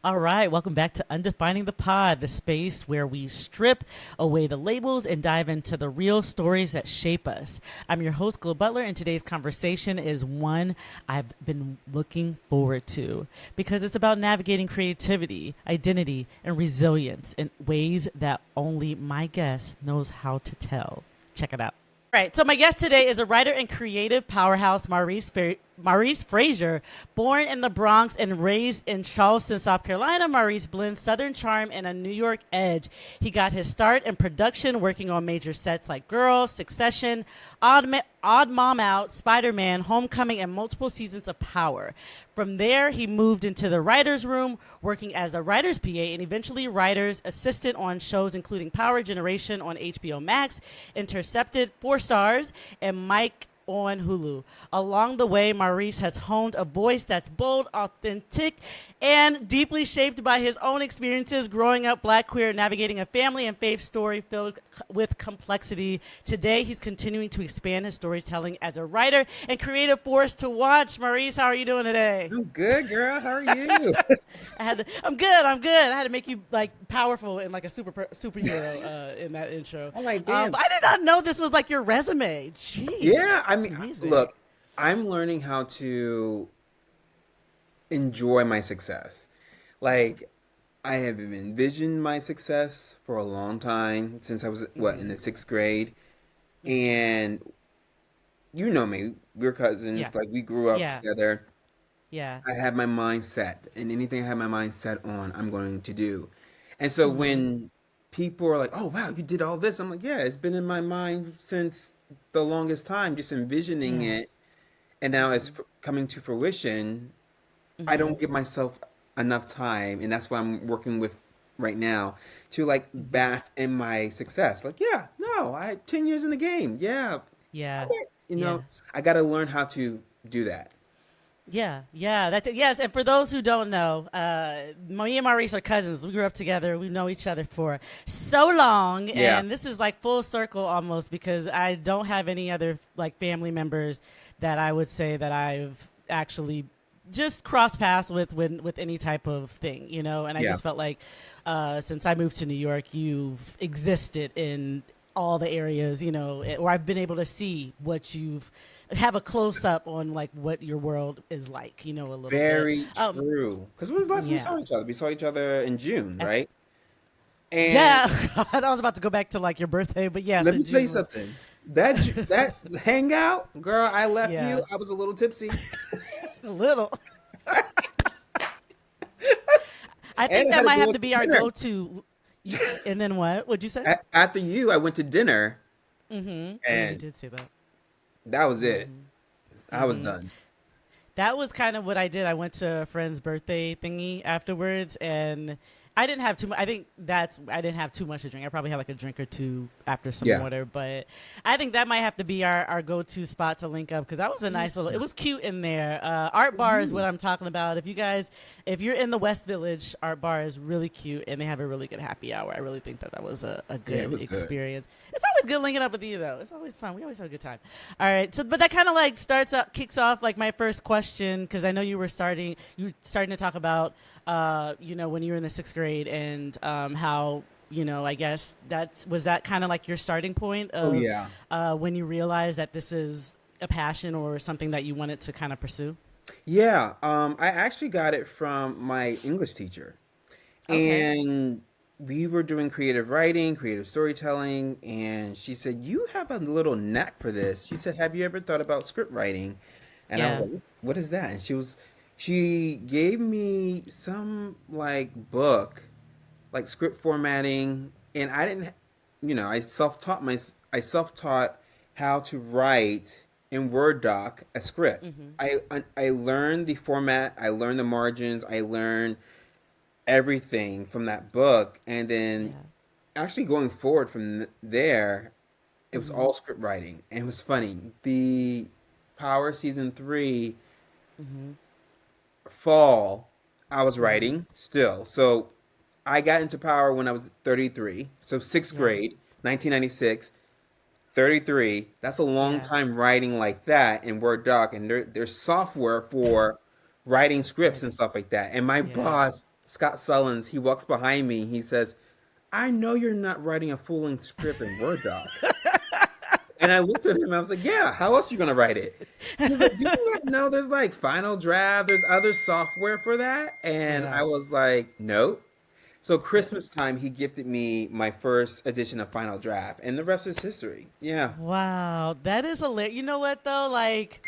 All right, welcome back to Undefining the Pod, the space where we strip away the labels and dive into the real stories that shape us. I'm your host, Glo Butler, and today's conversation is one I've been looking forward to because it's about navigating creativity, identity, and resilience in ways that only my guest knows how to tell. Check it out. Right. So my guest today is a writer and creative powerhouse, Maurice Frazier. Born in the Bronx and raised in Charleston, South Carolina, Maurice blends Southern charm and a New York edge. He got his start in production working on major sets like Girls, Succession, Odd Mom Out, Spider-Man, Homecoming, and multiple seasons of Power. From there, he moved into the writer's room, working as a writer's PA and eventually writer's assistant on shows including Power Generation on HBO Max, Intercepted, 4 stars, and Mike on Hulu. Along the way, Maurice has honed a voice that's bold, authentic, and deeply shaped by his own experiences growing up Black, queer, navigating a family and faith story filled with complexity. Today, he's continuing to expand his storytelling as a writer and creative force to watch. Maurice, how are you doing today? I'm good, girl. How are you? I'm good. I'm good. I had to make you like powerful and like a superhero in that intro. I'm like, damn. But I did not know this was like your resume. Jeez, Yeah, I that's mean, amazing. look, I'm learning how to enjoy my success. Like, I have envisioned my success for a long time since I was, in the sixth grade. And you know me, we're Yeah, cousins. Like, we grew up yeah, together. yeah. I have my mind set, and anything I have my mind set on, I'm going to do. And so when people are like, "Oh wow, you did all this," I'm like, "Yeah, it's been in my mind since the longest time, just envisioning Yeah. it, and now it's coming to fruition." I don't give myself enough time, and that's what I'm working with right now to like bask in my success. Like, yeah, no, I had 10 years in the game. Yeah, Yeah. you Yeah. know, I got to learn how to do that. Yeah, yeah, that's it. Yes, and for those who don't know, me and Maurice are cousins. We grew up together. We know each other for so long, Yeah. and this is like full circle almost because I don't have any other like family members that I would say that I've actually just crossed paths with any type of thing, you know. And I Yeah. just felt like since I moved to New York, you've existed in all the areas, you know, or I've been able to see what you've have a close up on like what your world is like, you know, a little bit. Very true. Because when was the last time we Yeah. saw each other? We saw each other in June, At- right? And yeah. God, I was about to go back to like your birthday, but yes, let in me tell you June was something. That hangout, girl, I left yeah you. I was a little tipsy, a little. I think and I that had to might go have out to to be our dinner. go-to. And then what? What'd you say? After you, I went to dinner, Yeah, you and did say that. that was it. I was Hmm. done. That was kind of what I did. I went to a friend's birthday thingy afterwards, and I didn't have too much. I think that's I didn't have too much to drink. I probably had like a drink or two after some Yeah. water, but I think that might have to be our go-to spot to link up because that was a nice little. It was cute in there. Art Bar is what I'm talking about. If you're in the West Village, Art Bar is really cute, and they have a really good happy hour. I really think that that was a Yeah, it good was good. experience. It's always good linking up with you, though. It's always fun. We always have a good time. All right. So, but that kind of like kicks off like my first question because I know you were starting to talk about, you know, when you were in the sixth grade and how, you know, I guess was that kind of like your starting point Oh of yeah. when you realized that this is a passion or something that you wanted to kind of pursue? Yeah. I actually got it from my English teacher. Okay. And we were doing creative writing, creative storytelling, and she said, "You have a little knack for this." She said, "Have you ever thought about script writing?" And I was Yeah. like, "What is that?" And she gave me some like book, like script formatting, and I didn't, I self-taught how to write in Word doc a script. I learned the format, I learned the margins, I learned everything from that book, and then Yeah. actually going forward from there, it was Mm-hmm. all script writing, and it was funny. The Power season 3 Mm-hmm. fall, I was Mm-hmm. writing still. So I got into Power when I was 33, so sixth Yeah. grade, 1996. 33, that's a long Yeah. time writing like that in Word doc, and there's software for writing scripts Right. and stuff like that. And my Yeah. boss Scott Sullins, he walks behind me. He says, "I know you're not writing a full-length script in Word doc." And I looked at him. I was like, "Yeah, how else are you gonna write it?" He was like, "Do you not know there's like Final Draft? There's other software for that." And I Yeah. was like, "Nope." So Christmas time, he gifted me my first edition of Final Draft, and the rest is history. Yeah. Wow, that is hilarious. You know what though? Like,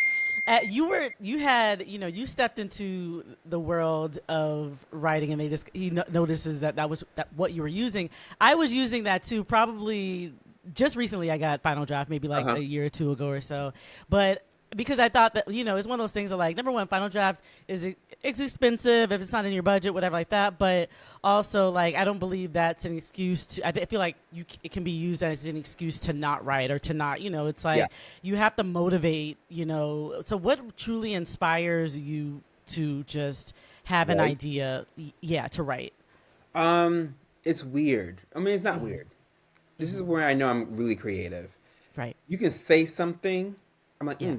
you had, you stepped into the world of writing, and he notices that was what you were using. I was using that too. Probably just recently, I got Final Draft, maybe like Uh-huh. a year or two ago or so, but. Because I thought that it's one of those things that, like, number one, Final Draft it's expensive if it's not in your budget, whatever like that. But also, like, I don't believe that's an excuse to. I feel like it can be used as an excuse to not write or to not. It's Yeah. like you have to motivate. So what truly inspires you to just have an Right. idea? Yeah, to write. It's weird. I mean, it's not Mm-hmm. weird. This is Mm-hmm. where I know I'm really creative. Right. You can say something. I'm like, Yeah.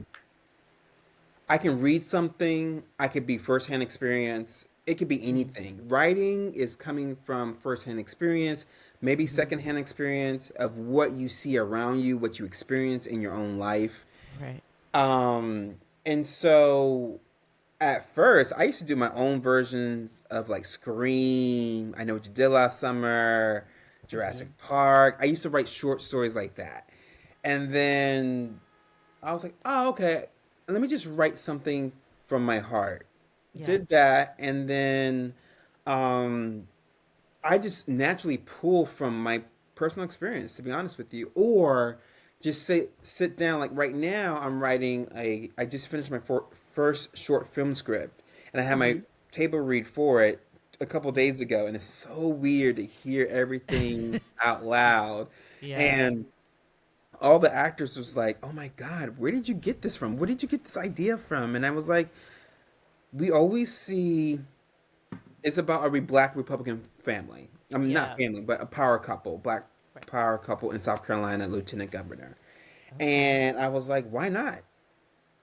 I can read something. I could be firsthand experience. It could be Mm-hmm. anything. Writing is coming from firsthand experience, maybe Mm-hmm. secondhand experience of what you see around you, what you experience in your own life. Right. And so at first, I used to do my own versions of like Scream, I Know What You Did Last Summer, Mm-hmm. Jurassic Park. I used to write short stories like that. And then I was like, oh, okay, let me just write something from my heart. Yeah. Did that, and then um, I just naturally pull from my personal experience, to be honest with you, or just sit down. Like right now, I just finished my first short film script, and I had Mm-hmm. my table read for it a couple days ago, and it's so weird to hear everything out loud, Yeah. and all the actors was like, "Oh my God, where did you get this from? Where did you get this idea from?" And I was like, "We always see it's about a black Republican family. I mean, not Yeah. family, but a power couple, black Right. power couple in South Carolina, lieutenant governor." Okay. And I was like, "Why not?"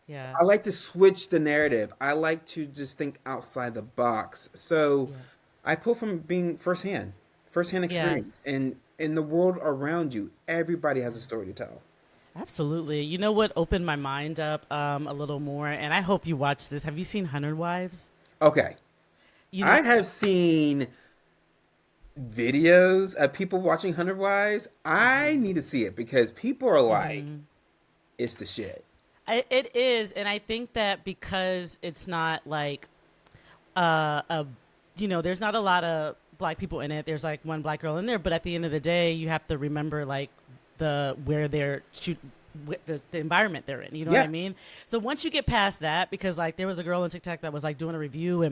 Yeah. I like to switch the narrative. I like to just think outside the box. So Yeah. I pull from being firsthand Yeah. experience, and in the world around you, everybody has a story to tell. Absolutely. You know what opened my mind up a little more, and I hope you watch this. Have you seen Hundred Wives? Okay, You know, I have seen videos of people watching Hundred Wives. I need to see it because people are like, it's the shit. it is, and I think that because it's not like a, there's not a lot of black people in it. There's like one black girl in there, but at the end of the day, you have to remember like where they're shoot the environment they're in. You know what I Yeah. mean? So once you get past that, because like there was a girl on TikTok that was like doing a review,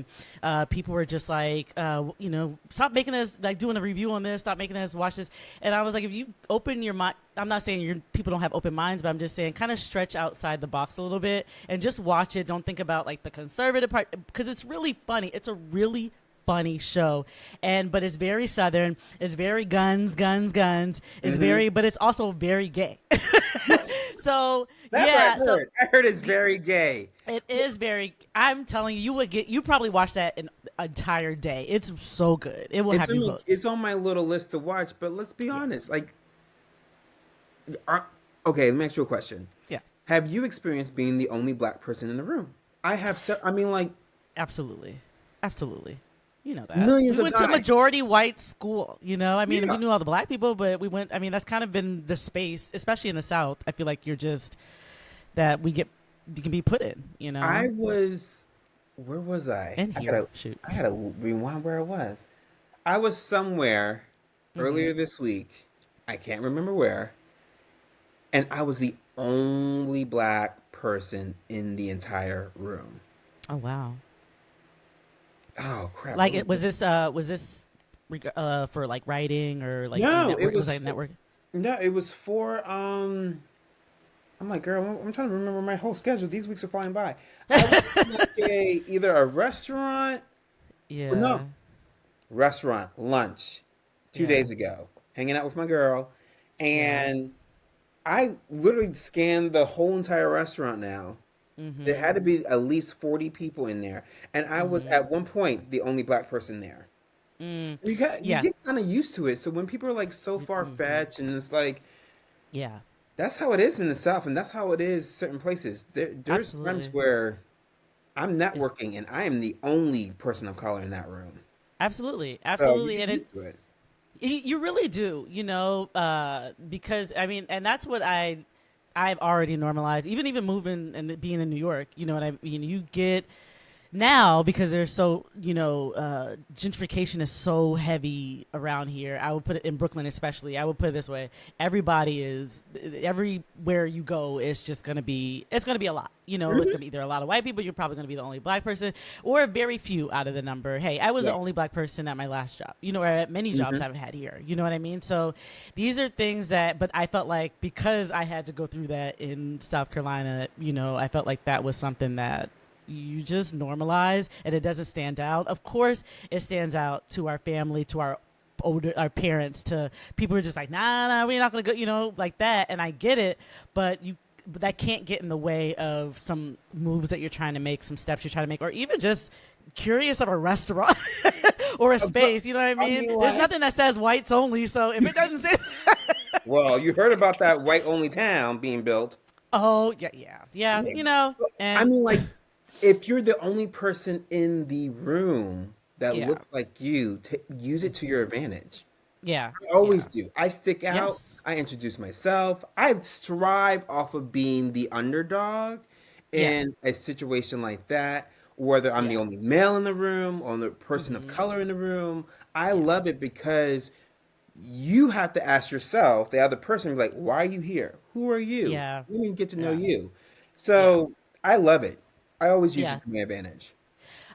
and people were just like, stop making us like doing a review on this, stop making us watch this. And I was like, if you open your mind, I'm not saying people don't have open minds, but I'm just saying kind of stretch outside the box a little bit and just watch it. Don't think about like the conservative part, because it's really funny. It's a really funny show, but it's very southern. It's very guns, guns, guns. It's Hmm. very, but it's also very gay. So That's what I yeah, so heard. I heard it's very gay. it is very. I'm telling you, you probably watch that an entire day. It's so good. It will have you hooked. It's on my little list to watch, but let's be Yeah, honest. Like, are, okay, let me ask you a question. yeah, Have you experienced being the only black person in the room? I have. I mean, like absolutely, absolutely. You know that we millions of went to a times. majority white school. I mean, we Yeah. knew all the black people, but we went. I mean, that's kind of been the space, especially in the South. I feel like you're just that you can be put in. I was. Where was I? And here, shoot. I gotta rewind where I was. I was somewhere Mm-hmm. earlier this week. I can't remember where, and I was the only black person in the entire room. Oh wow. Oh crap! Like What it was was it? this for like writing or like No, it network was was like network. no, it was for I'm like, girl, I'm trying to remember my whole schedule. These weeks are flying by. I was in like either a restaurant, or Yeah. no, restaurant lunch, two Yeah. days ago, hanging out with my girl, Yeah. and I literally scanned the whole entire restaurant now. There Mm-hmm. had to be at least 40 people in there, and I was Mm-hmm. at one point the only black person there. You Yeah. get kind of used to it. So when people are like so far fetched, and it's like Yeah. that's how it is in the South, and that's how it is certain places. There's times Absolutely. where I'm It's networking, and I am the only person of color in that room. absolutely, So you absolutely, get and used to it. you really do, because I mean, and that's what I've already normalized. Even moving and being in New York, you know what I mean. You get now because there's so gentrification is so heavy around here. I would put it in Brooklyn, especially. I would put it this way: everybody is everywhere you go. It's gonna be a lot. It's gonna be either a lot of white people. You're probably gonna be the only black person, or very few out of the number. Hey, I was the Yeah. only black person at my last job. Or at many jobs Hmm. I've had here. You know what I mean? So these are things but I felt like because I had to go through that in South Carolina, I felt like that was something that you just normalize and it doesn't stand out. Of course, it stands out to our family, to our parents, to people who are just like, nah, we're not gonna go, like that. And I get it, but that can't get in the way of some moves that you're trying to make, some steps you're trying to make, or even just curious of a restaurant or a But space. You know what I I mean? mean, There's like, nothing that says whites only. So if it doesn't say, well, you heard about that white only town being built. oh yeah, yeah, Yeah. I and mean, like, if you're the only person in the room that yeah, looks like you, use it to your advantage. yeah, I always yeah, do. I stick out. yes, I introduce myself. I strive off of being the underdog yeah, in a situation like that, whether I'm the yeah, only male in the room or the person of hmm color in the room. I yeah. love it because you have to ask yourself, the other person, like, why are you here? Who are you? Yeah, Let me get to know yeah, you. yeah, So I love it. I always use yeah. it to my advantage.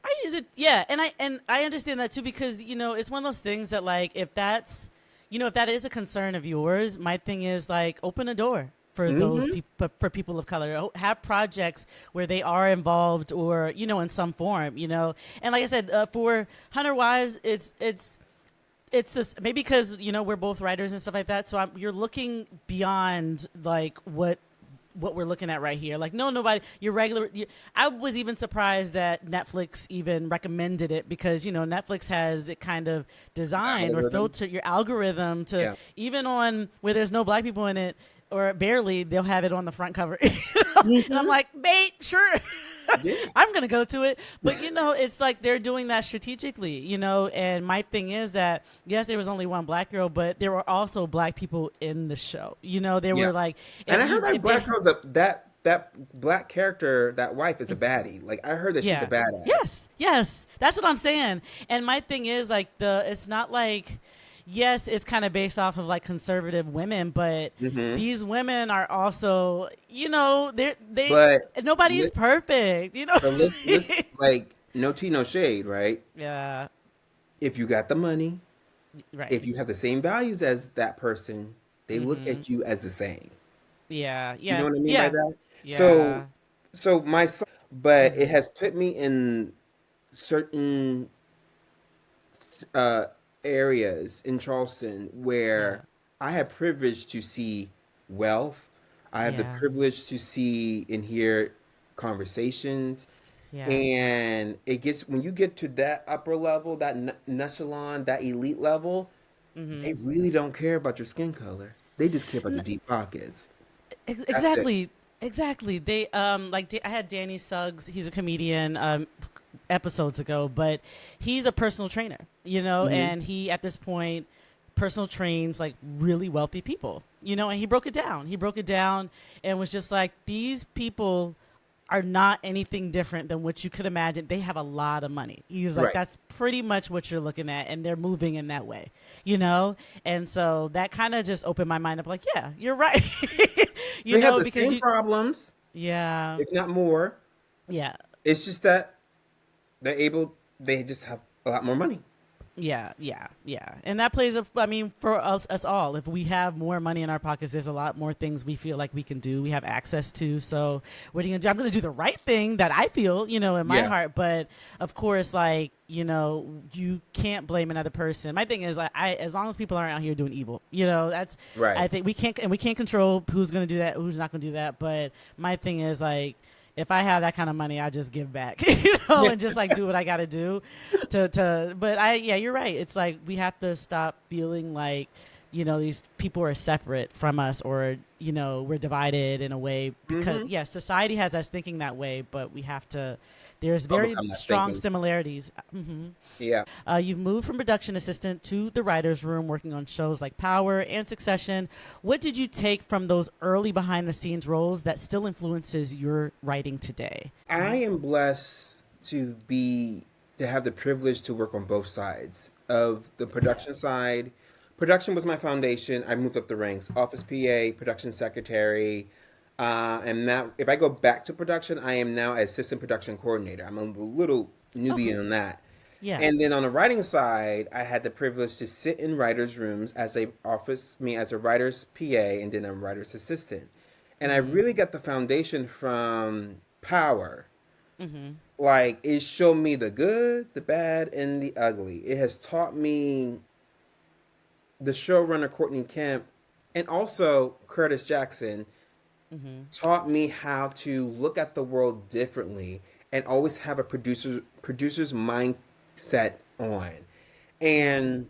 I use it, yeah, and I understand that too because it's one of those things that like if that is a concern of yours, my thing is like open a door for those Hmm. people for people of color. Have projects where they are involved or in some form, and like I said, for Hunter Wives, it's just maybe because we're both writers and stuff like that. So you're looking beyond like what we're looking at right here. Like, no, nobody, your regular. I was even surprised that Netflix even recommended it because Netflix has it kind of designed or Algorithm. filtered your algorithm to Yeah. even on where there's no black people in it or barely, they'll have it on the front cover. And I'm Hmm. like, bait, sure. Yeah. I'm gonna go to it, but it's like they're doing that strategically, And my thing is that yes, there was only one black girl, but there were also black people in the show. There Yeah. were like And if I you heard that if they black girl's that black character, that wife is a baddie. Like I heard that she's a yeah. badass. Yes. That's what I'm saying. And my thing is like it's not like yes, it's kind of based off of like conservative women, but Hmm. these women are also, they But nobody's let, perfect. but let's like no tea, no shade, right? Yeah. If you got the money, Right. if you have the same values as that person, they look Mhm. at you as the same. Yeah. You know Yeah. what I mean by Yeah. that? So Yeah. my son, but it Mhm. has put me in certain uh, areas in Charleston Yeah. where I have privilege to see wealth. I have the Yeah. privilege to see and hear conversations. Yeah. And it gets when you get to that upper level, that echelon, that elite level, they Mhm. really don't care about your skin color. They just care about your deep pockets. That's it. Exactly. Exactly. They I had Danny Suggs. He's a comedian. Episodes ago, but he's a personal trainer. Hmm. And he at this point personal trains like really wealthy people. And he broke it down. He broke it down and was just like these people are not anything different than what you could imagine. They have a lot of money. He was like, Right. that's pretty much what you're looking at, and they're moving in that way, And so that kind of just opened my mind up, like, yeah, you're right, They have the because same problems, yeah, if not more. yeah, It's just that they just have a lot more money. yeah, yeah, yeah, and that plays a. I mean, for us all, if we have more money in our pockets, there's a lot more things we feel like we can do. We have access to. So, what are you gonna do? I'm gonna do the right thing that I feel, in my Yeah. heart. But of course, like you can't blame another person. My thing is, like, as long as people aren't out here doing evil, that's. I Right. think we can't control who's gonna do that, who's not gonna do that. But my thing is like. if I have that kind of money, I just give back, and just like do what I got to do but yeah, you're right. It's like we have to stop feeling like, these people are separate from us, or, we're divided in a way, because, Mm-hmm. yeah, society has us thinking that way, but we have to, there's very Overcome that strong thinking. similarities. Yeah. You've moved from production assistant to the writer's room, working on shows like Power and Succession. What did you take from those early behind the scenes roles that still influences your writing today? I am blessed to have the privilege to work on both sides of the production side. Production was my foundation. I moved up the ranks: office PA, production secretary, and now if I go back to production, I am now assistant production coordinator. I'm a little Okay. newbie on that. Yeah. And then on the writing side, I had the privilege to sit in writers' rooms as as a writer's PA, and then a writer's assistant. And I Mm-hmm. really got the foundation from Power. Mm-hmm. Like, it showed me the good, the bad, and the ugly. It has taught me, the showrunner Courtney Kemp and also Curtis Jackson Mm-hmm. taught me how to look at the world differently and always have a producer's mindset on. Yeah. And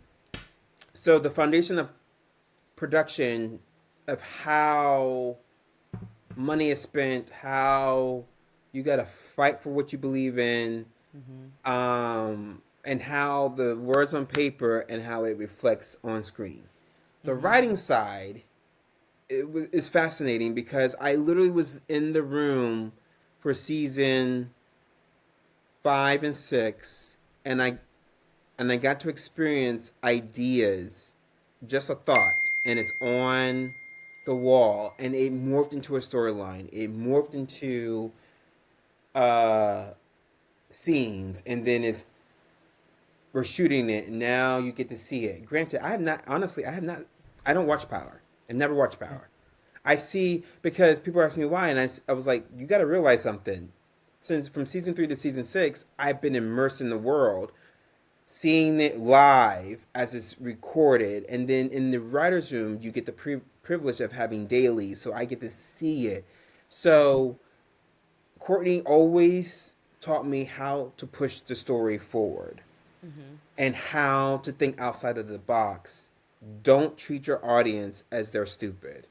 so the foundation of production, of how money is spent, how you got to fight for what you believe in, Mm-hmm. and how the words on paper and how it reflects on screen. The Mm-hmm. writing side, is fascinating because I literally was in the room for season 5 and 6, and I got to experience ideas, just a thought, and it's on the wall, and it morphed into a storyline. It morphed into uh scenes, and then it's we're shooting it, and now you get to see it. Granted, I have not honestly, I have not. I don't watch Power. I never watched Power. I see, because people ask me why, and I was like, you got to realize something. Since from season 3 to season 6, I've been immersed in the world, seeing it live as it's recorded, and then in the writers' room, you get the privilege of having dailies, so I get to see it. So Courtney always taught me how to push the story forward Mm-hmm. and how to think outside of the box. Don't treat your audience as they're stupid,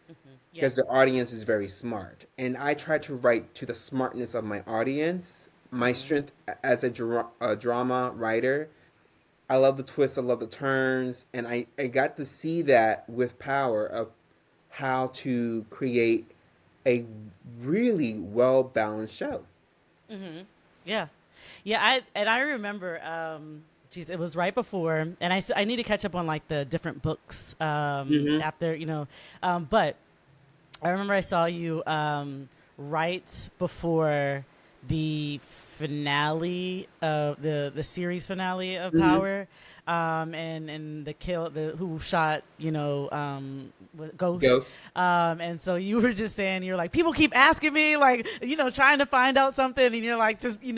Mm-hmm. Yeah. because the audience is very smart. And I try to write to the smartness of my audience. My Mm-hmm. strength as a drama writer, I love the twists, I love the turns, and I got to see that with Power, of how to create a really well balanced show. Mm-hmm. Yeah. Yeah, I remember, geez, it was right before, and I need to catch up on like the different books Hmm. after, but I remember I saw you right before the finale of the series finale of Hmm. Power, and the who shot, Ghost, Ghost. and so you were just saying, you're like, people keep asking me, like, trying to find out something, and you're like, just, you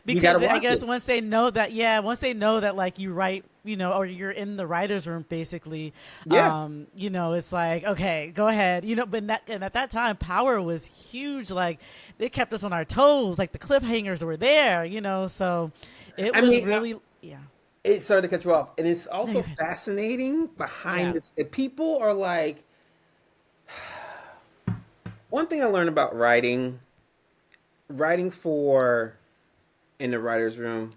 You got to because I watch guess it. once they know that, like, you write, or you're in the writer's room, basically, Yeah. it's like, okay, go ahead, and at that time, Power was huge. Like, they kept us on our toes, like the cliffhangers were there, so it I was mean, really, yeah. it's sorry to cut you off, and it's No, also you're good. fascinating behind Yeah. this. People are like, one thing I learned about writing for in the writer's room,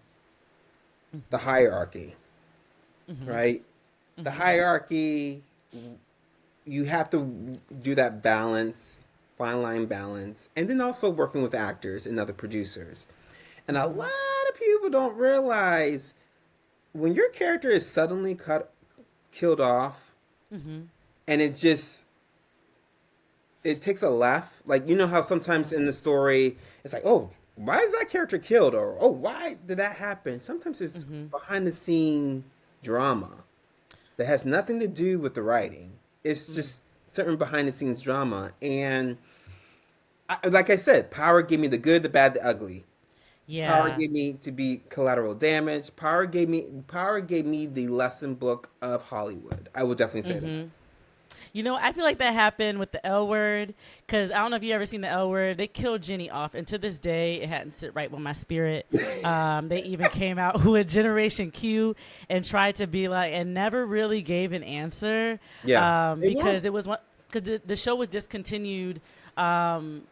the Mm-hmm. hierarchy, Mm-hmm. right? The Mm-hmm. hierarchy, you have to do that balance, fine line balance, and then also working with actors and other producers. And a Mm-hmm. lot of people don't realize, when your character is suddenly killed off, Mm-hmm. and it takes a laugh. Like, you know how Yeah. sometimes in the story it's like, oh, why is that character killed, or oh, why did that happen? Sometimes it's Mm-hmm. behind the scene drama that has nothing to do with the writing. It's Mm. just certain behind the scenes drama. And like I said, Power gave me the good, the bad, the ugly. Power Yeah. gave me to be collateral damage. Power gave me the lesson book of Hollywood. I would definitely say that. Mm-hmm. I feel like that happened with the L Word because I don't know if you ever seen the L Word. They killed Jenny off, and to this day, it hadn't sit right with my spirit. They even came out with Generation Q and tried to be like, and never really gave an answer Yeah. It was. because it was one because the show was discontinued. Um,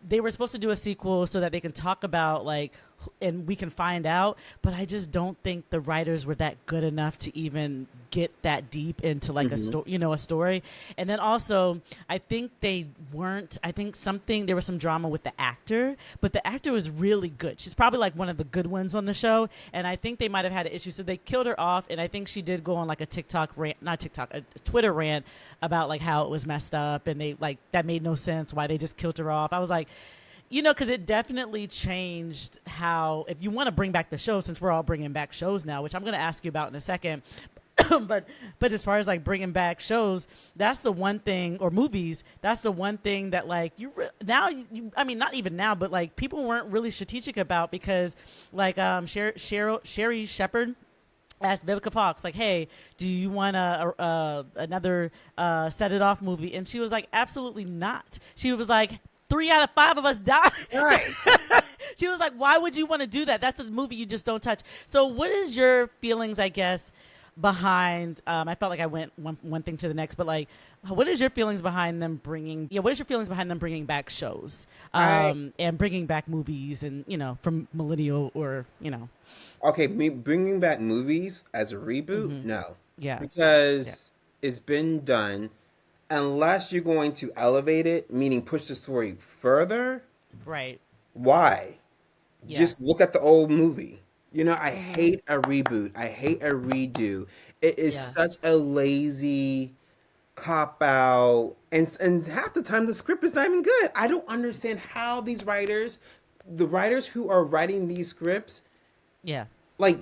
they were supposed to do a sequel so that they can talk about like and we can find out, but I just don't think the writers were that good enough to even get that deep into like a story, a story. And then also I think they weren't, I think there was some drama with the actor, but the actor was really good. She's probably like one of the good ones on the show, and I think they might have had an issue, so they killed her off. And I think she did go on like a TikTok rant, not TikTok, a Twitter rant about like how it was messed up, and they like that made no sense why they just killed her off. I was like, because it definitely changed how, if you want to bring back the show, since we're all bringing back shows now, which I'm going to ask you about in a second. but as far as like bringing back shows, that's the one thing, or movies, that's the one thing that like I mean, not even now, but like people weren't really strategic about, because like Sherry Shepherd asked Vivica Fox, like, hey, do you want another Set It Off movie? And she was like, absolutely not. She was like, 3 out of 5 of us died. Right. She was like, why would you want to do that? That's a movie you just don't touch. So what is your feelings, I guess, behind, I felt like I went one thing to the next, but like, what is your feelings behind them bringing back shows, and bringing back movies, and, from millennial, or, Okay, me bringing back movies as a reboot? No. Yeah. Because it's been done. Unless you're going to elevate it, meaning push the story further. Right. Why? Yeah. Just look at the old movie. I hate a reboot. I hate a redo. It is such a lazy cop out, and half the time the script is not even good. I don't understand how the writers who are writing these scripts, like,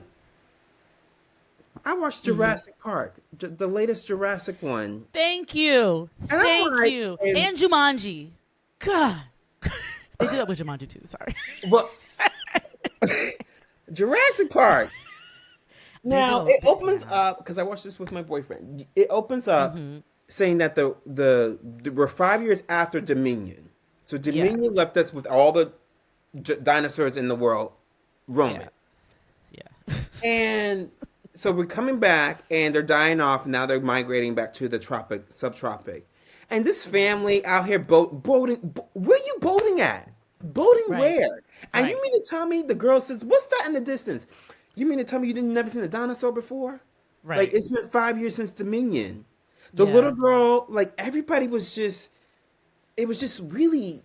I watched Jurassic Park, the latest Jurassic one. Thank you. And Thank you. And Jumanji. God. They did that with Jumanji too. Sorry. Well, Jurassic Park. Now it opens up, because I watched this with my boyfriend. It opens up saying that we're 5 years after Dominion. So Dominion left us with all the dinosaurs in the world roaming. Yeah. And so we're coming back, and they're dying off. Now they're migrating back to the subtropic. And this family out here boating. Where are you boating at? Boating where? And you mean to tell me, the girl says, what's that in the distance? You mean to tell me you didn't never seen a dinosaur before? Right. Like, it's been 5 years since Dominion. The little girl, like, everybody was just, it was just really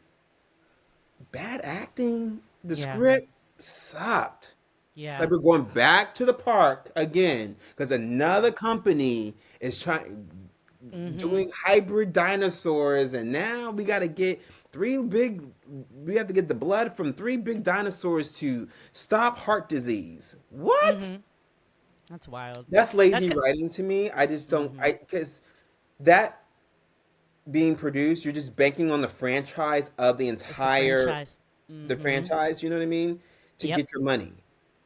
bad acting. The script sucked. Yeah. Like, we're going back to the park again because another company is doing hybrid dinosaurs, and now we got to get we have to get the blood from 3 big dinosaurs to stop heart disease. What? That's wild. That's lazy writing to me. I just don't, because that being produced, you're just banking on the franchise of the entire, the franchise, you know what I mean? To get your money.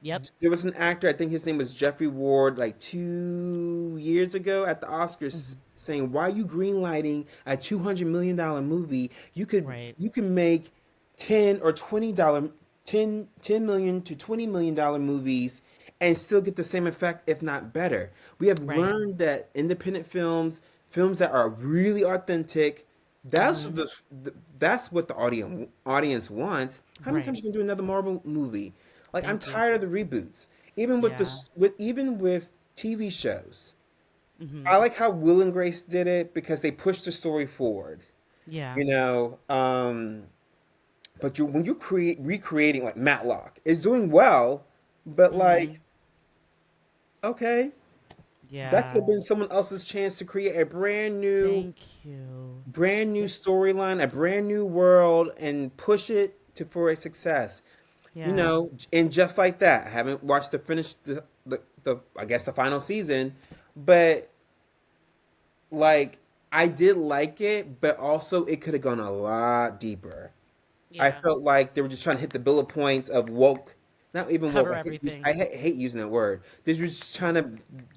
Yep. There was an actor, I think his name was Jeffrey Ward, like 2 years ago at the Oscars, saying, "Why are you greenlighting a $200 million movie? You can make $10 million to $20 million movies and still get the same effect, if not better." We have learned that independent films that are really authentic, that's what the audience wants. How many times you can do another Marvel movie? Like, I'm tired of the reboots. Even with with TV shows. I like how Will and Grace did it because they pushed the story forward. Yeah. But when you're recreating, like, Matlock, it's doing well, but like, okay, that could have been someone else's chance to create a brand new storyline, a brand new world, and push it for a success. And just like that, I haven't watched the I guess the final season, but like, I did like it, but also it could have gone a lot deeper. I felt like they were just trying to hit the bullet points of woke not even woke. Cover everything. I hate using that word. They're just trying to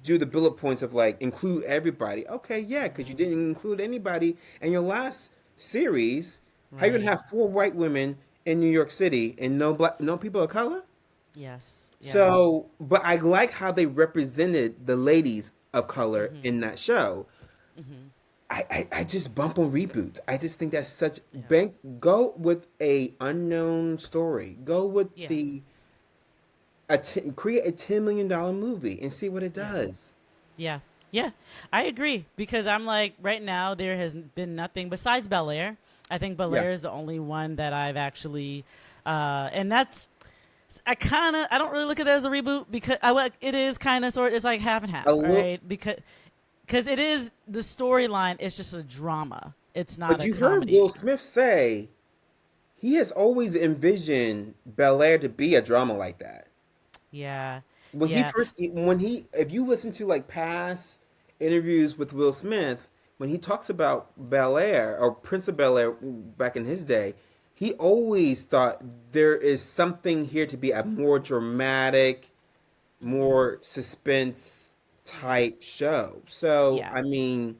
do the bullet points of like include everybody. Okay, yeah, because you didn't include anybody in your last series. How you gonna Right. have four white women in New York City and no people of color? Yes. Yeah. So, but I like how they represented the ladies of color Mhm. in that show. Mhm. I just bump on reboots. I just think that's such Yeah. bank. Go with a unknown story. Go with Yeah. the create a $10 million movie and see what it Yeah. does. Yeah. Yeah. I agree because I'm like right now there has been nothing besides Bel Air. I think Bel Yeah, Air is the only one that I've actually and that's I don't really look at it as a reboot because it is kind of sort it's like half and a half, all little. right? Because it is the storyline is just a drama. It's not But a you heard Will comedy. Smith say he has always envisioned Bel Air to be a drama like that. Yeah. When Yeah. if you listen to like past interviews with Will Smith, when he talks about Bel Air or Prince of Bel Air back in his day, he always thought there is something here to be a more dramatic, Mhm. more suspense type show. So Yeah. I mean,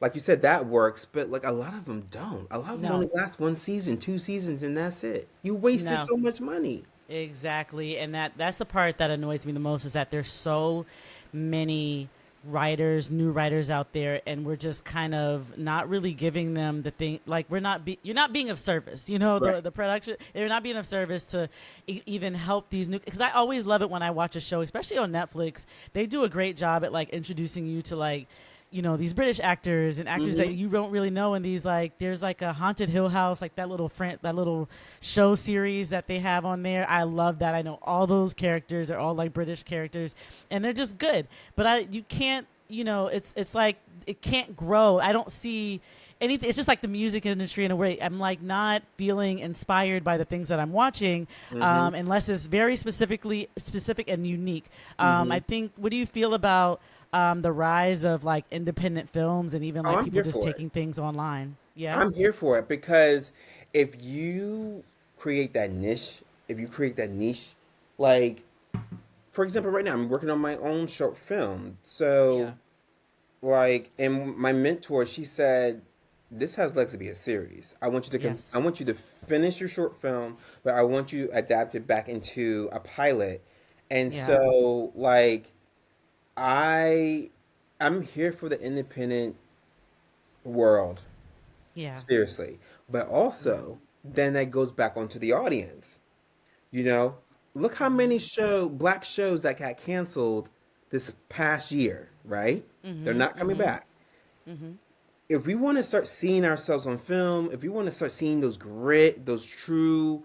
like you said, that works, but like a lot of them don't. A lot of them only No. last one season, 2 seasons, and that's it. You wasted No. so much money. Exactly. And that's the part that annoys me the most is that there's so many writers, new writers out there, and we're just kind of not really giving them the thing like you're not being of service, Right. the production, they're not being of service to even help these new because I always love it when I watch a show, especially on Netflix. They do a great job at like introducing you to like these British actors and actors that Mm-hmm. you don't really know. And these like, there's like a Haunted Hill House, like that little show series that they have on there. I love that. I know all those characters are all like British characters, and they're just good. But you can't, it's like it can't grow. I don't see anything. It's just like the music industry in a way. I'm like not feeling inspired by the things that I'm watching, Mm-hmm. unless it's very specific and unique. Mm-hmm. I think. What do you feel about the rise of like independent films and even Oh, like I'm people here just for it. taking things online? Yeah. I'm here for it because if you create that niche, if you create that niche, like for example, right now I'm working on my own short film. Yeah. So, like, and my mentor, she said, "This has legs to be a series. I Yes. want you to finish your short film, but I want you to adapt it back into a pilot." And Yeah. so, like, I, I'm here for the independent world. Yeah. Seriously. But Yeah. also, then that goes back onto the audience. You know, look how Mhm. many black shows that got canceled this past year, right? They're Mhm. not coming Mhm. back. Mhm. If we want to start seeing ourselves on film, if we want to start seeing those grit, those true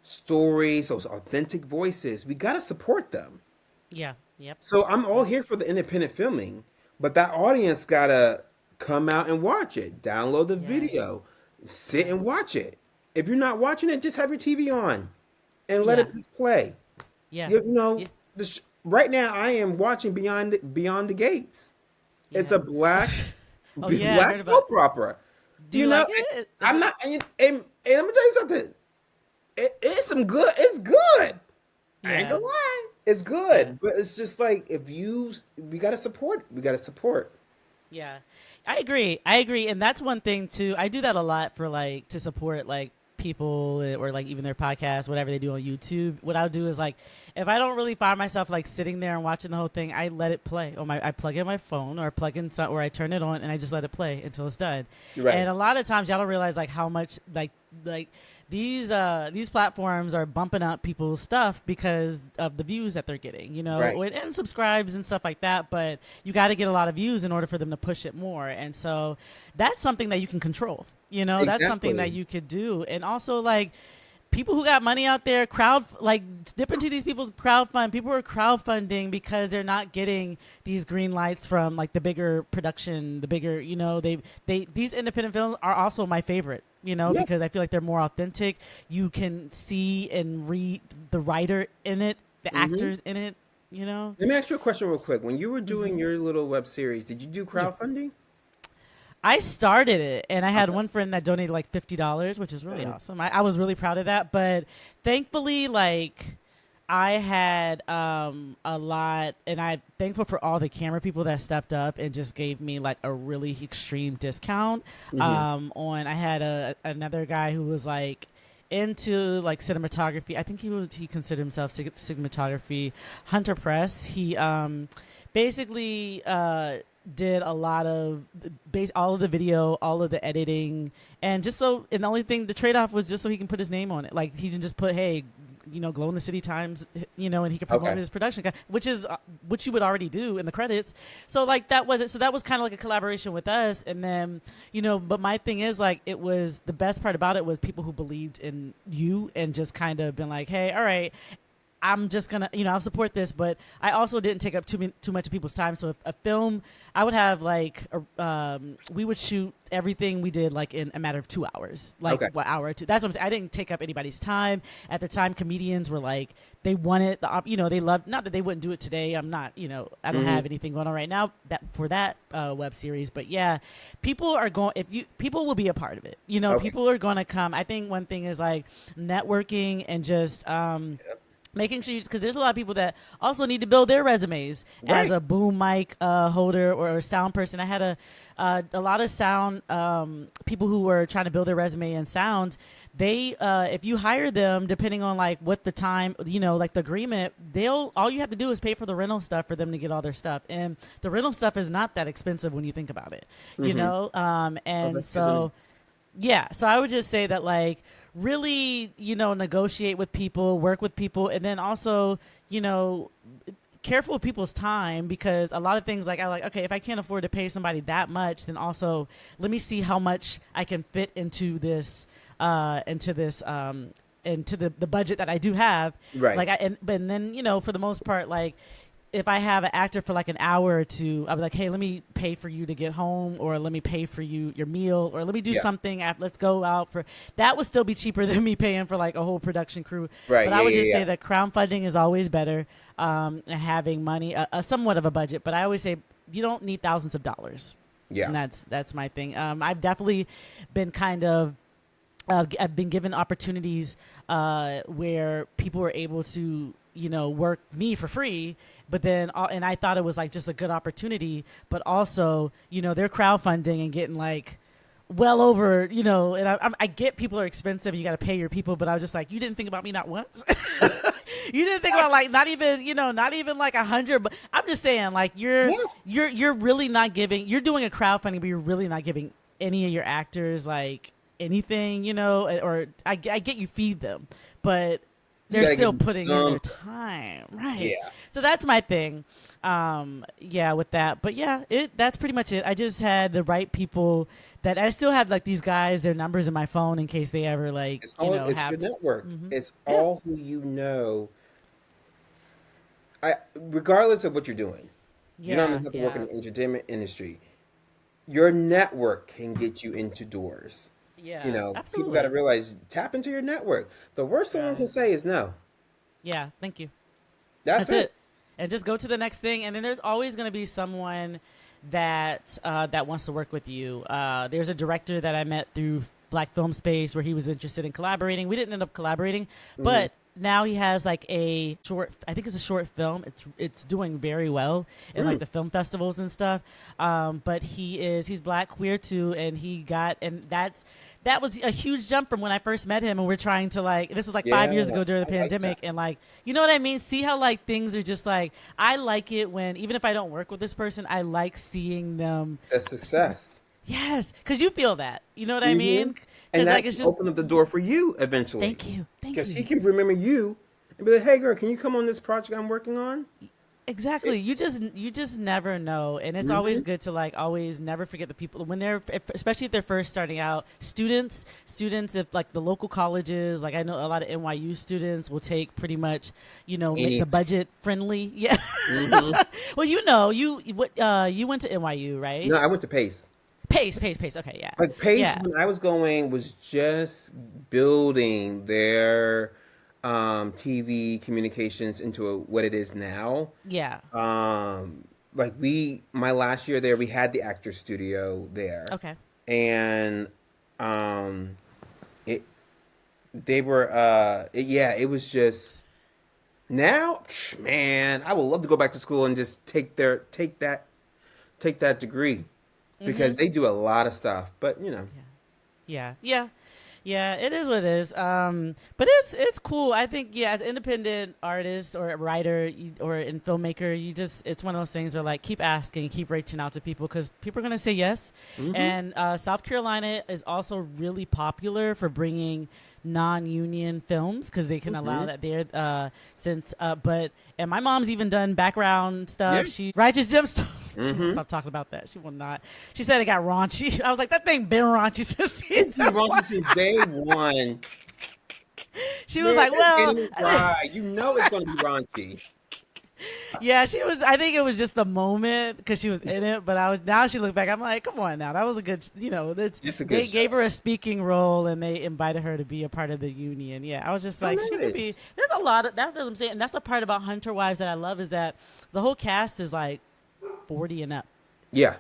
stories, those authentic voices, we got to support them. Yeah. Yep. So I'm all Yep. here for the independent filming, but that audience gotta come out and watch it. Download the Yeah. video, sit Yeah. and watch it. If you're not watching it, just have your TV on and let Yeah. it just play. Yeah. You know, Yeah. right now I am watching Beyond the Gates. It's Yeah. a Oh yeah, I black heard about. soap opera. Do You you know, like it? Is I'm it? not. And let me tell you something. It's some good. It's good. I ain't Yeah. gonna lie. It's Yeah. good, but it's just like we gotta support. We gotta support. Yeah, I agree. I agree, and that's one thing too. I do that a lot for like to support like people or like even their podcasts, whatever they do on YouTube. What I'll do is like if I don't really find myself like sitting there and watching the whole thing, I let it play. I plug in my phone or plug in some, or I turn it on and I just let it play until it's done. You're And right. a lot of times y'all don't realize like how much like these platforms are bumping up people's stuff because of the views that they're getting, Right. and subscribes and stuff like that. But you got to get a lot of views in order for them to push it more. And so that's something that you can control. That's something that Exactly. you could do. And also like people who got money out there dip into these people's crowdfund. People are crowdfunding because they're not getting these green lights from like the bigger production, the bigger, they these independent films are also my favorite, Yeah. because I feel like they're more authentic. You can see and read the writer in it, the Hmm. actors in it, you know. Let me ask you a question real quick. When you were doing Hmm. your little web series, did you do Yeah. crowdfunding? I started it and I had Okay. one friend that donated like $50, which is really Uh, awesome. I was really proud of that. But thankfully, like I had a lot, and I'm thankful for all the camera people that stepped up and just gave me like a really extreme discount. Hmm. On I had another guy who was like into like cinematography. I think he considered himself cinematography. Hunter Press. He basically did a lot of all of the video, all of the editing, and just so. And the only thing, the trade off was just so he can put his name on it. Like he can just put, hey, Glow in the City Times, and he could promote Okay. his production, which is which you would already do in the credits. So like that was it. So that was kind of like a collaboration with us, and then but my thing is like it was the best part about it was people who believed in you and just kind of been like, hey, all right, I'm just gonna, I'll support this, but I also didn't take up too much of people's time. So if a film, I would have like, we would shoot everything we did like in a matter of 2 hours, like Okay. what hour or two. That's what I'm saying. I didn't take up anybody's time at the time. Comedians were like, they wanted they loved. Not that they wouldn't do it today. I'm not, I don't Hmm. have anything going on right now for that web series. But yeah, people are going. People will be a part of it. Okay. People are going to come. I think one thing is like networking and just. Making sure, because there's a lot of people that also need to build their resumes as Right. a boom mic holder or a sound person. I had a lot of sound people who were trying to build their resume in sound. They if you hire them, depending on like what the time, like the agreement, all you have to do is pay for the rental stuff for them to get all their stuff, and the rental stuff is not that expensive when you think about it, Hmm. Oh, and that's good to know. so yeah, so I would just say that like really, negotiate with people, work with people, and then also, you know, careful with people's time, because a lot of things like I like, okay, if I can't afford to pay somebody that much, then also let me see how much I can fit into this into the budget that I do have. Right. Like but then, for the most part, like if I have an actor for like an hour or two, I'll be like, hey, let me pay for you to get home, or let me pay for you your meal, or let me do Yeah. something. Let's go out for that. Would still be cheaper than me paying for like a whole production crew. Right. But Yeah. I would Yeah. just say Yeah. that crowdfunding is always better, and having money, a somewhat of a budget. But I always say you don't need thousands of dollars, Yeah. and that's my thing. I've definitely been kind of I've been given opportunities where people were able to, work me for free, but then, and I thought it was like just a good opportunity, but also, they're crowdfunding and getting like well over, and I get people are expensive. You got to pay your people, but I was just like, you didn't think about me not once. You didn't think about like not even, not even like 100. But I'm just saying, like Yeah. you're really not giving. You're doing a crowdfunding, but you're really not giving any of your actors like anything, or I get you feed them, but You they're gotta give still them putting in their something. time, right? Yeah. So that's my thing. Yeah, with that, but yeah, that's pretty much it. I just had the right people that I still have like these guys, their numbers in my phone in case they ever like, It's all. It's have. your network. Mm-hmm. It's Yeah, all who you know. Regardless of what you're doing, you don't yeah, even have to work in yeah, the entertainment industry. Your network can get you into doors. yeah, People got to absolutely. realize, tap into your network. The worst someone Yeah, can say is no. yeah. Thank you. That's That's it. it. And just go to the next thing. And then there's always going to be someone that wants to work with you. There's a director that I met through Black Film Space where he was interested in collaborating. We didn't end up collaborating, Hmm. but now he has like a short. I think it's a short film. It's doing very well in like Mm. the film festivals and stuff. But he's Black, queer too, and that was a huge jump from when I first met him, and we're trying to like, this is like Yeah, 5 years ago during the I like pandemic, that. and like, you know what I mean? See how like things are just like, I like it when, even if I don't work with this person, I like seeing them. A success. Yes, because you feel that, you know what I Hmm. mean? And Because like that it's can just, open up the door for you eventually. thank Because he you. can remember you and be like, hey, girl, can you come on this project I'm working on? Exactly. It, You just never know, and it's always hmm good to like always never forget the people when especially if they're first starting out. Students, if like the local colleges, like I know a lot of NYU students will take pretty much, make the Anything. budget friendly. Yeah. Hmm. Well, you went to NYU, right? No, I went to Pace. Pace. Okay, yeah, Like Pace, yeah, when I was going, was just building their TV communications into what it is now. yeah. Like my last year there, we had the actor studio there, Okay. and um, it they were yeah, it was just Now, man, I would love to go back to school and just take that degree because Mm-hmm. they do a lot of stuff. But Yeah. Yeah. Yeah. Yeah, it is what it is. But it's cool. I think yeah, as an independent artist or a writer or in filmmaker, you just it's one of those things where like keep asking, keep reaching out to people because people are gonna say yes. hmm And South Carolina is also really popular for bringing non-union films because they can allow hmm that there. Since but and my mom's even done background yeah, stuff. She Righteous Gemstones. She won't hmm stop talking about that. She will not. She said it got raunchy. I was like, that thing been raunchy since it's season been one. raunchy since day one. She was Man, like, that's well, getting me cry. You know it's going to be raunchy. yeah, she was. I think it was just the moment because she was in it. But I was now she looked back. I'm like, come on now, that was a good. You know, that's It's a good they gave show. her a speaking role and they invited her to be a part of the union. Yeah, I was just Oh, like, she could be. nice. There's a lot of that's what I'm saying. And that's the part about Hunter Wives that I love is that the whole cast is like 40 and up. Yeah.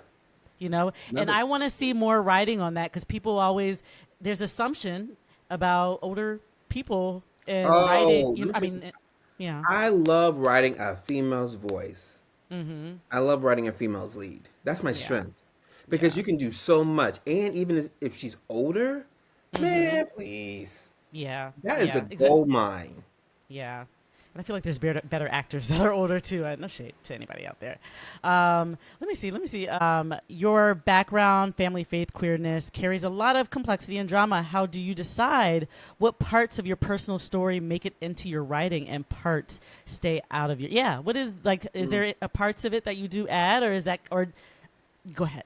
You know, and Another. I want to see more writing on that because people always there's assumption about older people and writing. Oh, You let know, me I tell you mean, something. yeah. I love writing a female's voice. Mm-hmm. I love writing a female's lead. That's my Yeah. strength because Yeah. you can do so much. And even if she's older, Mm-hmm. man, please. Yeah. That is a Yeah. Exactly. gold mine. Yeah. And I feel like there's better actors that are older too. No shade to anybody out there. Let me see. Let me see. Your background, family, faith, queerness carries a lot of complexity and drama. How do you decide what parts of your personal story make it into your writing and parts stay out of your? Yeah. What is like? Is Mm. there a parts of it that you do add, or is that or go ahead?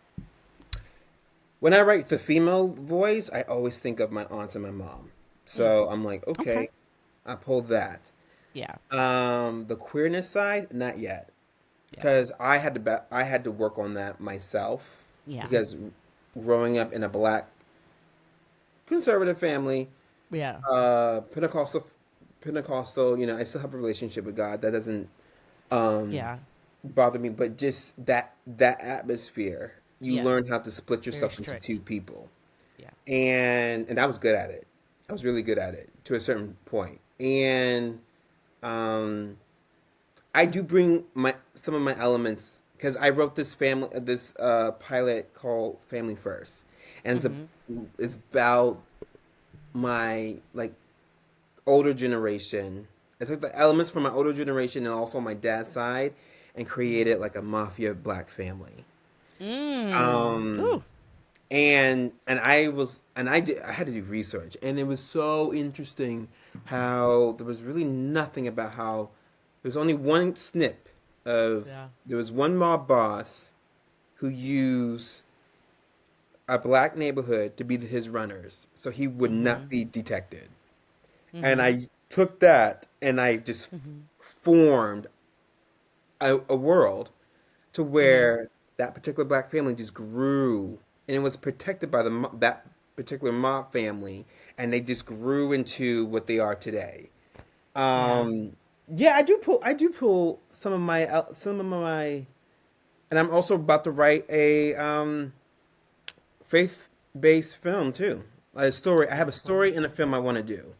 When I write the female voice, I always think of my aunts and my mom. Mm. So I'm like, Okay. okay, I pull that. Yeah. The queerness side, not yet, Yeah. because I had to work on that myself Yeah. because growing up in a black conservative family, Yeah. uh, Pentecostal, Pentecostal, I still have a relationship with God. That doesn't um, Yeah. bother me, but just that atmosphere, you Yeah. learn how to split It's very yourself into two strict. people, Yeah. and I was good at it. I was really good at it to a certain point, and um, I do bring my some of my elements because I wrote this pilot called Family First, and Mm-hmm. it's about my like older generation. I took the elements from my older generation and also my dad's side and Mm-hmm. created like a mafia black family. Mm. Um Ooh. and I had to do research and it was so interesting how there was really nothing about how there was only one snip of Yeah. there was one mob boss who used a black neighborhood to be his runners so he would not Mm-hmm. be detected. And Mm-hmm. I took that and I just Mm-hmm. formed a world to Mm-hmm. where that particular black family just grew and it was protected by that particular mob family and they just grew into what they are today. Yeah. Um, yeah, I do pull some of my and I'm also about to write a faith-based film too. A story. I have Oh, a cool. story and a film I want to do.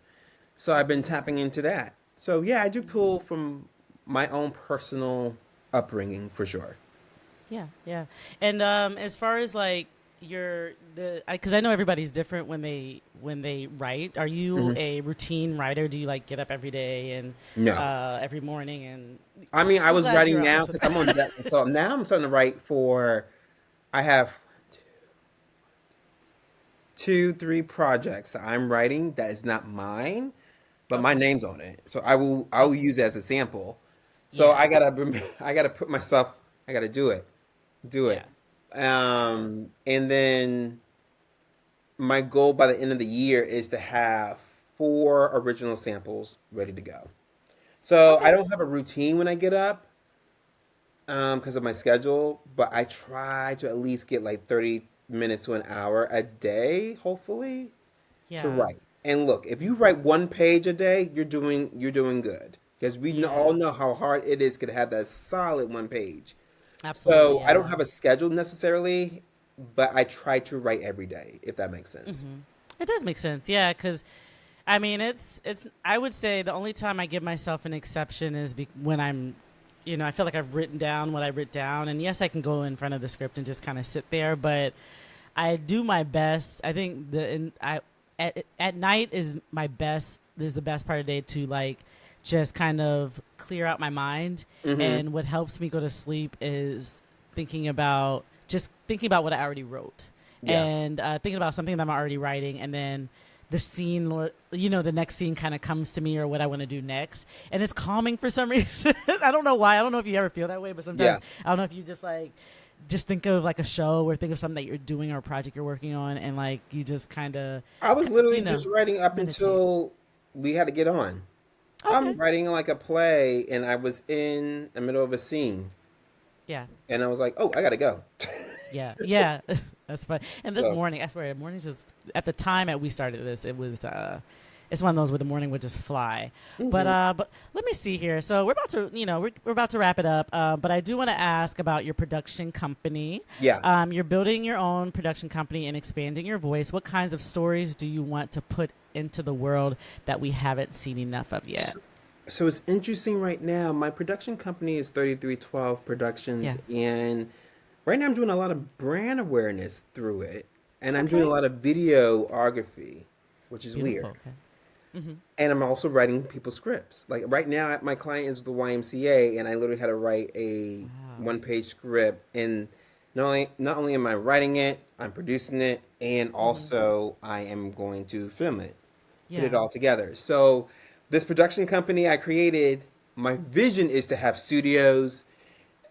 So I've been tapping into that. So yeah, I do pull Nice. from my own personal upbringing for sure. Yeah. Yeah. And as far as like your the because I know everybody's different when they write. Are you hmm a routine writer? Do you like get up every day and No, every morning and I mean I I'm was glad writing you're now honest with because I'm on deck. So now I'm starting to write for. I have two, three projects that I'm writing that is not mine, but my Okay. name's on it. So I will Okay. use it as a sample. So Yeah. I gotta put myself. I gotta do Yeah. it. And then my goal by the end of the year is to have four original samples ready to go. So I Okay. don't have a routine when I get up because of my schedule, but I try to at least get like 30 minutes to an hour a day, hopefully, to Yeah. write. And look, if you write one page a day, you're doing good because all Yeah. know how hard it is to have that solid one page. Absolutely. So I don't Yeah. have a schedule necessarily, but I try to write every day, if that makes sense. Mm-hmm. It does make sense. Yeah, because I mean, it's. I would say the only time I give myself an exception is when I'm, I feel like I've written down what I wrote down, and yes, I can go in front of the script and just kind of sit there, but I do my best. I think at night is my best. Is the best part of the day to like just kind of clear out my mind, Mm-hmm. and what helps me go to sleep is thinking about what I already wrote, Yeah. and thinking about something that I'm already writing, and then the scene, the next scene kind of comes to me or what I want to do next. And it's calming for some reason. I don't know why. I don't know if you ever feel that way, but sometimes Yeah. I don't know if you just think of like a show or think of something that you're doing or a project you're working on. And like, you just kind of, I was literally you just know, writing up meditate. until we had to get on. I'm Okay. writing like a play, and I was in the middle of a scene, Yeah. and I was like, "Oh, I gotta go." Yeah. Yeah. That's fun. And this So, morning, I swear, morning just, at the time that we started this, it's one of those where the morning would just fly. hmm But let me see here. So we're about to, we're about to wrap it up. But I do want to ask about your production company. yeah. You're building your own production company and expanding your voice. What kinds of stories do you want to put into the world that we haven't seen enough of yet? So it's interesting right now. My production company is 3312 Yeah. Productions, and right now I'm doing a lot of brand awareness through it, and I'm doing a Okay. lot of videography, which is Beautiful. weird. Okay. Mm-hmm. And I'm also writing people's scripts. Like right now, my client is the YMCA, and I literally had to write a Wow. one-page script. And not only am I writing it, I'm producing it, and Mm-hmm. also I am going to film it, put it Yeah. all together. So this production company I created, my vision is to have studios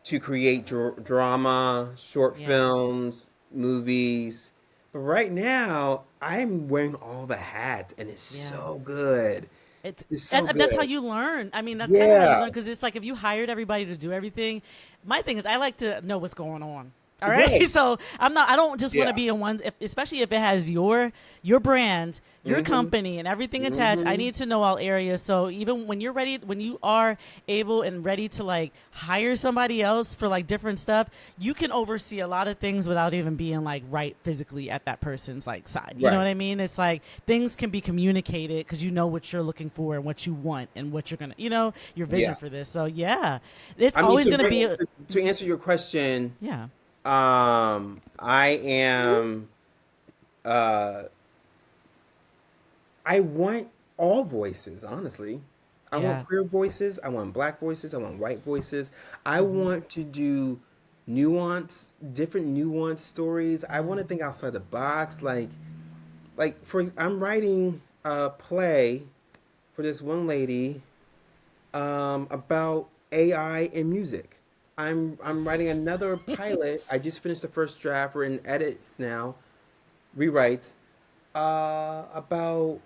to create drama, short Yeah. films, movies. But right now, I'm wearing all the hats, and it's Yeah. so good. It's It's so and that's how good. you learn. I mean, that's kind of how you Yeah, learn because it's like if you hired everybody to do everything. My thing is, I like to know what's going on. All right, right. so I'm not. I don't just want to Yeah. be in one, especially if it has your brand, your hmm company, and everything attached. I hmm need to know all areas. So even when you're ready, when you are able and ready to like hire somebody else for like different stuff, you can oversee a lot of things without even being like right physically at that person's like side. You know what Right. I mean? It's like things can be communicated because you know what you're looking for and what you want and what you're gonna, your vision Yeah. for this. So yeah, it's I mean, always gonna be a to answer your question, yeah, I am. Uh, I want all voices, honestly. I want yeah, queer voices. I want black voices. I want white voices. I hmm want to do different nuance stories. I want yeah, to think outside the box. I'm writing a play for this one lady about AI in music. I'm writing another pilot. I just finished the first draft. We're in edits now, rewrites about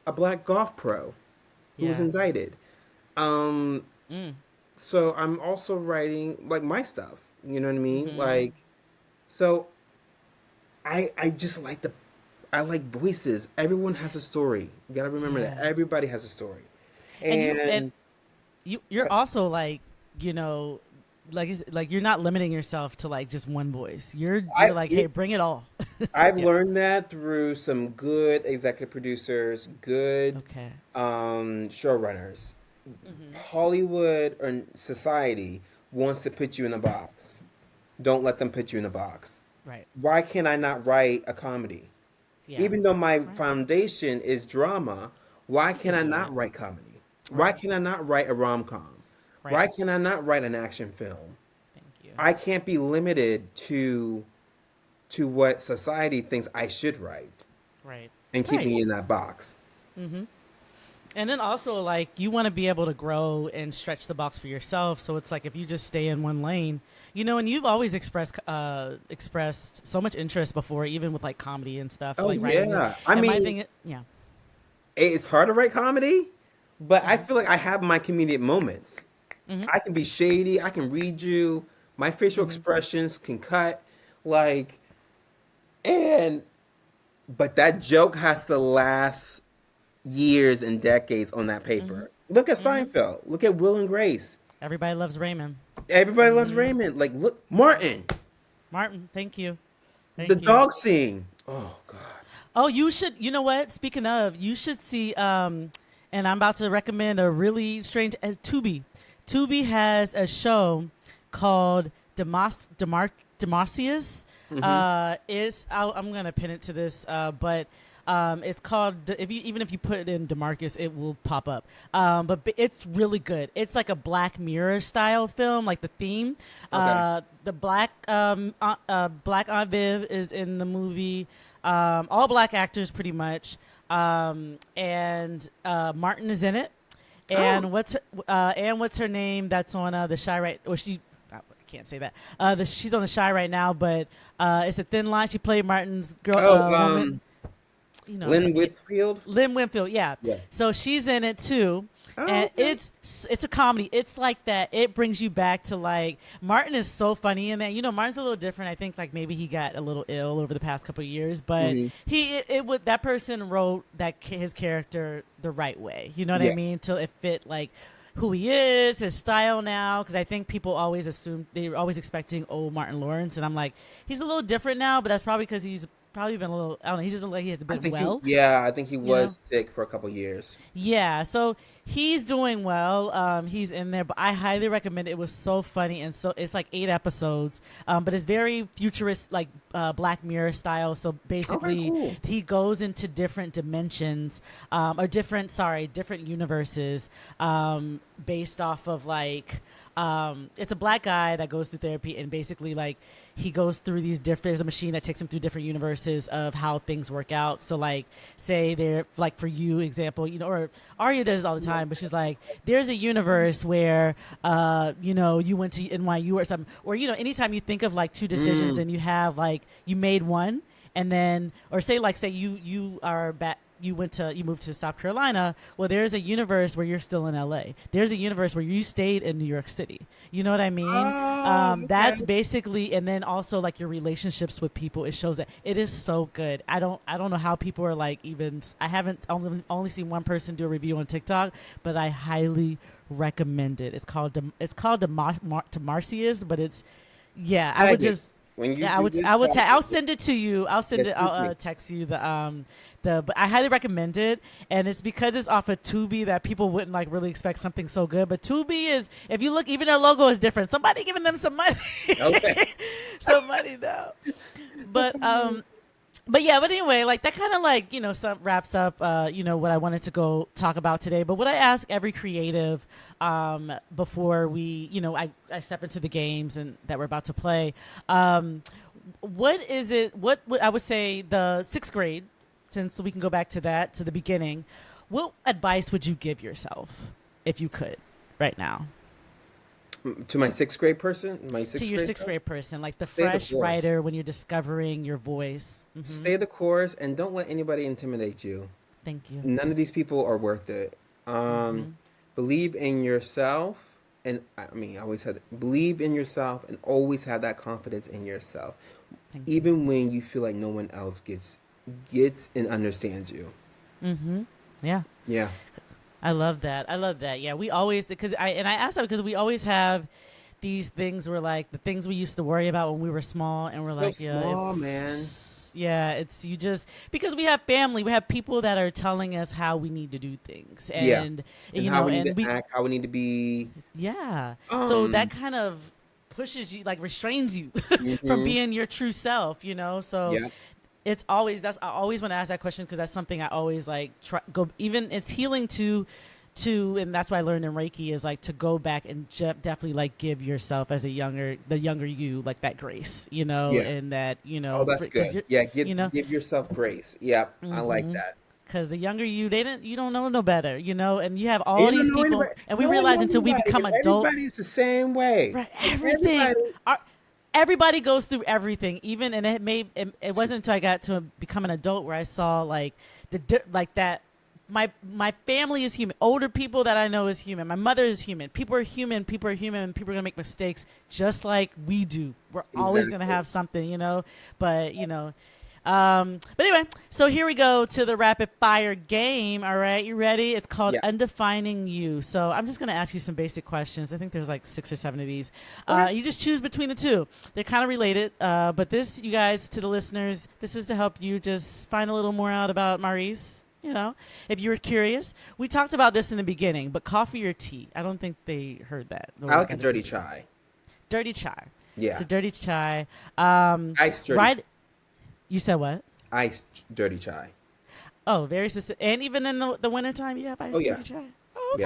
a black golf pro who was yeah, indicted. Um, mm, so I'm also writing like my stuff. You know what I mean? hmm So I just like I like voices. Everyone has a story. You gotta remember that yeah. everybody has a story. And and And you're also like you know like you're not limiting yourself to like just one voice. You're I like, hey, bring it all. I've Yeah. learned that through some good executive producers, good Okay. showrunners. hmm Hollywood or society wants to put you in a box. Don't let them put you in a box. Right. Why can I not write a comedy? Yeah. Even though my Right. foundation is drama, why You can can I do it. not write comedy? Why Right. can I not write a rom com? Right. Why can I not write an action film? Thank you. I can't be limited to what society thinks I should write Right. and keep Right. me in that box. hmm And then also like you want to be able to grow and stretch the box for yourself. So it's like if you just stay in one lane, and you've always expressed so much interest before, even with like comedy and stuff, Oh like writing. yeah. I And my mean, thing, yeah, it's hard to write comedy, but I hmm feel like I have my comedic moments. hmm I can be shady, I can read you, my facial hmm expressions can cut like and but that joke has to last years and decades on that hmm paper. Look at hmm Steinfeld. Look at Will and Grace. everybody loves Raymond. Everybody loves hmm Raymond. Like, look, Martin, Martin, thank you, the thank you. dog scene. Oh God. Oh, you should. You know what? Speaking of, you should see. And I'm about to recommend a really strange. Tubi. Tubi has a show called Demarcius. Hmm. I'm gonna pin it to this, but it's called. Even if you put it in Demarcus, it will pop up. It's really good. It's like a Black Mirror style film, like the theme. Okay. The Black Aunt Viv is in the movie. All black actors, pretty much. And Martin is in it. Oh, And what's her name? That's on the Shy right, or she. I can't say that. She's on the Shy right now, but it's a thin line. She played Martin's girl oh, woman. Lynn Whitfield. Lynn Winfield, yeah. Yeah. So she's in it too, Oh, and okay. it's a comedy. It's like that. It brings you back to like Martin is so funny in that. Martin's a little different. I think like maybe he got a little ill over the past couple of years, but Hmm. it would that person wrote his character the right way. You know what I Yeah. mean? Till it fit like who he is, his style now. Because I think people always assume they're always expecting old Martin Lawrence, and I'm like he's a little different now, but that's probably because he's probably been a little. I don't know. He doesn't look like he has I been think well. yeah, I think he You know. was sick for a couple years. Yeah, so he's doing well. He's in there, but I highly recommend it. It was so funny, and so it's like 8 episodes, but it's very futurist, like Black Mirror style. So Okay, basically, cool. he goes into different dimensions, or different universes, based off of like. It's a black guy that goes through therapy, and basically like he goes through these different. There's a machine that takes him through different universes of how things work out. So like, say they're like for you example, or Arya does it all the time, but she's like, there's a universe where you went to NYU or something, or anytime you think of like two decisions Mm. and you have like you made one, and then or say you are back. You moved to South Carolina. Well, there's a universe where you're still in LA. There's a universe where you stayed in New York City. You know what I mean? Oh, That's okay. basically, and then also like your relationships with people. It shows that it is so good. I don't know how people are like even. I haven't only seen one person do a review on TikTok, but I highly recommend it. It's called Demarcius, but it's yeah. I I would like it. just When you yeah, do this, I'll send it to you. I'll send yes, it. do I'll too. text you but I highly recommend it, and it's because it's off of Tubi that people wouldn't like really expect something so good. But Tubi is, if you look, even their logo is different. Somebody giving them some money, Okay. some money now. But but anyway, like that kind of like some wraps up what I wanted to go talk about today. But what I ask every creative before we I step into the games and that we're about to play, what is it? What would I would say the sixth grade, since we can go back to that to the beginning. What advice would you give yourself if you could right now To my sixth grade person, my to sixth your grade sixth self, grade person, like the stay the fresh course. writer when you're discovering your voice? Stay the course and don't let anybody intimidate you. Thank you. None of these people are worth it. Believe in yourself. And I mean, I always had believe in yourself and always have that confidence in yourself. Thank you. Even when you feel like no one else gets and understands you. Yeah. Yeah. I love that. I love that. Yeah, we always I asked that because we always have these things where like the things we used to worry about when we were small, and we're So like, yeah, small, man. yeah, it's you just because we have family, we have people that are telling us how we need to do things, Yeah. and And how we need and to we act, how we need to be. yeah, so that Um, kind of pushes you, like restrains you from hmm. being your true self, So Yeah. it's always that's I always want to ask that question because that's something I always like try go even it's healing to and that's what I learned in Reiki is like to go back and definitely like give yourself as the younger you like that grace, Yeah. and that Oh, that's because good. you're Yeah. you know Give yourself grace. Yeah. I like mm-hmm. that. Because the younger you don't know no better, and you have And all you don't these know people, anybody. and we No one realize knows until we anybody become because adults. everybody's the same way. Right, Like everything. everybody. Everybody goes through everything. Even and it wasn't until I got to become an adult where I saw like like that. My family is human. Older people that I know is human. My mother is human. People are human. People are human. And people are gonna make mistakes just like we do. We're always gonna Exactly. have something, But But anyway, so here we go to the rapid fire game. All right, you ready? It's called Yeah. Undefining You. So I'm just going to ask you some basic questions. I think there's like 6 or 7 of these. Okay. You just choose between the two. They're kind of related, but this, you guys, to the listeners, this is to help you just find a little more out about Maurice. You know, if you were curious, we talked about this in the beginning, but coffee or tea? I don't think they heard that. I like a dirty chai. Dirty chai. Yeah. It's a dirty chai. Iced dirty. Right. You said what? Iced dirty chai. Oh, very specific. And even in the wintertime, you have iced yeah. dirty chai? Oh, okay.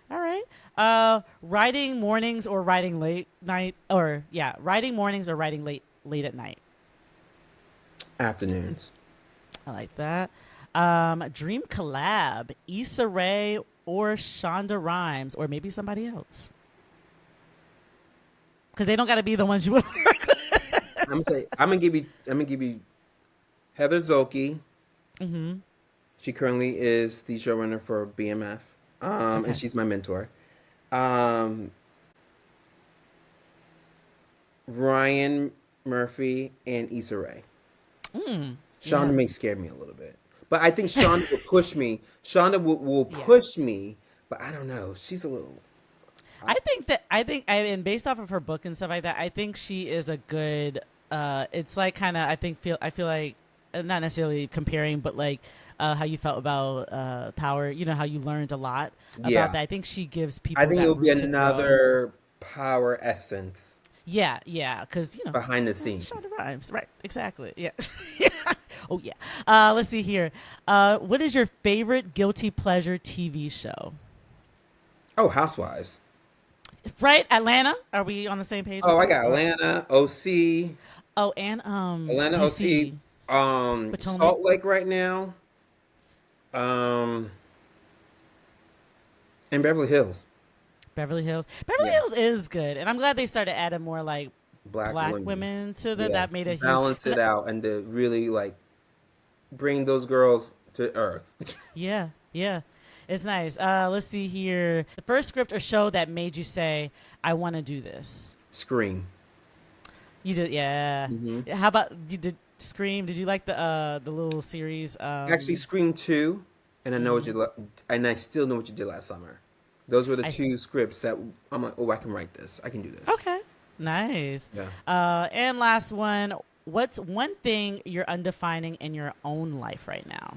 Yeah. All right. Writing mornings or writing late night? Writing mornings or writing late at night? Afternoons. I like that. Dream collab, Issa Rae or Shonda Rhimes, or maybe somebody else. Because they don't got to be the ones you would work with. I'm gonna give you Heather Zolke. Mm-hmm. She currently is the showrunner for BMF, Okay. and she's my mentor. Ryan Murphy and Issa Rae. Mm, Shonda yeah. may scare me a little bit, but I think Shonda will push me. Shonda will Yeah. push me, but I don't know. She's a little. And based off of her book and stuff like that, I think she is a good. It's like kind of I feel like not necessarily comparing, but like how you felt about power. You know how you learned a lot about Yeah. that. I think she gives people. I think that it will be room to grow. another power essence Yeah, because behind the scenes. Shonda Rhimes, right? Exactly. Yeah. Oh yeah. Let's see here. What is your favorite guilty pleasure TV show? Oh, Housewives. Right, Atlanta. Are we on the same page? Oh, with I that? got Atlanta, OC, Oh, and Atlanta, DC, OC, Potomac, Salt Lake right now, and Beverly Hills. Beverly Hills. Beverly Yeah. Hills is good, and I'm glad they started adding more like Black black women. women to the. Yeah, That made to a huge. balance it out and to really like bring those girls to earth. Yeah, yeah, it's nice. Let's see here. The first script or show that made you say, "I want to do this." Scream. You did, yeah. Hmm. How about you did Scream? Did you like the little series? Actually, Scream 2, and I know what Mm-hmm. and I still know what you did last summer. Those were the I s- two scripts that I'm like, oh, I can write this. I can do this. Okay, nice. Yeah. And last one. What's one thing you're undefining in your own life right now?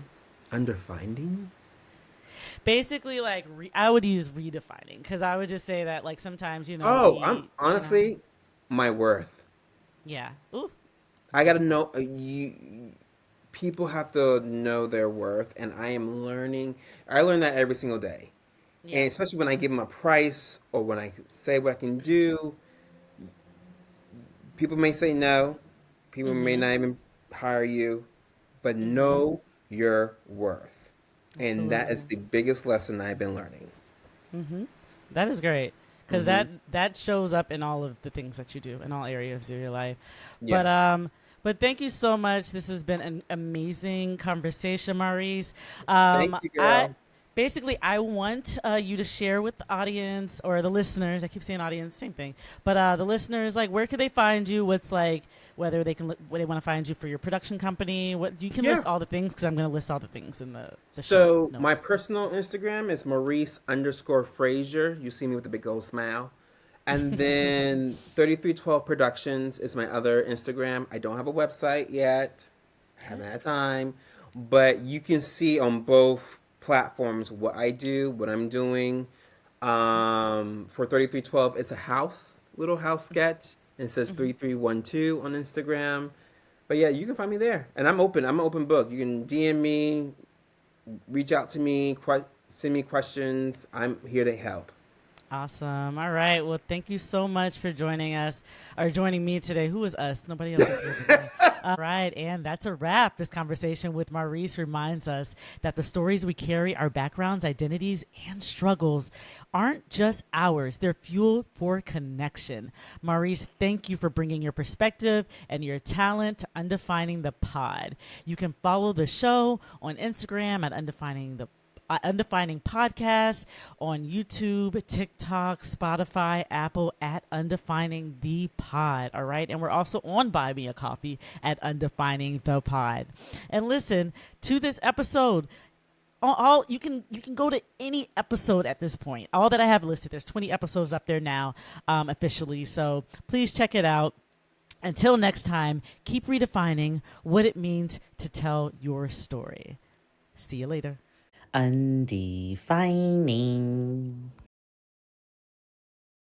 Underfinding? Basically, like I would use redefining because I would just say that like sometimes Oh, I'm honestly my worth. yeah. Ooh, I gotta know you. People have to know their worth, and I am learning. I learn that every single day, and yeah. especially when I give them a price or when I say what I can do. People may say no. People may Mm-hmm. not even hire you, but Mm-hmm. know your worth, and that is Absolutely. the biggest lesson I've been learning. Mm-hmm. That is great because Hmm. that shows up in all of the things that you do in all areas of your life. Yeah. But thank you so much. This has been an amazing conversation, Maurice. Thank you, I girl. basically I want you to share with the audience or the listeners. I keep saying audience, same thing. But the listeners, like, where could they find you? What's like whether they can where they want to find you for your production company. What you can Yeah. list all the things because I'm going to list all the things in the show So my notes. personal Instagram is Maurice_Frazier. You see me with the big old smile. And then 3312 Productions is my other Instagram. I don't have a website yet. I haven't had time. But you can see on both platforms what I do, what I'm doing. For 3312, it's a little house sketch. And it says 3312 on Instagram. But yeah, you can find me there. And I'm open. I'm an open book. You can DM me, reach out to me, send me questions. I'm here to help. Awesome. All right. Well, thank you so much for joining us or joining me today. Who is us? Nobody else is here today. All right. And that's a wrap. This conversation with Maurice reminds us that the stories we carry, our backgrounds, identities, and struggles aren't just ours. They're fuel for connection. Maurice, thank you for bringing your perspective and your talent to Undefining the Pod. You can follow the show on Instagram at Undefining the Undefining Podcast on YouTube, TikTok, Spotify, Apple at Undefining the Pod. All right. And we're also on Buy Me a Coffee at Undefining the Pod. And listen to this episode. All you can go to any episode at this point. All that I have listed, there's 20 episodes up there now, officially. So please check it out. Until next time, keep redefining what it means to tell your story. See you later. Undefining.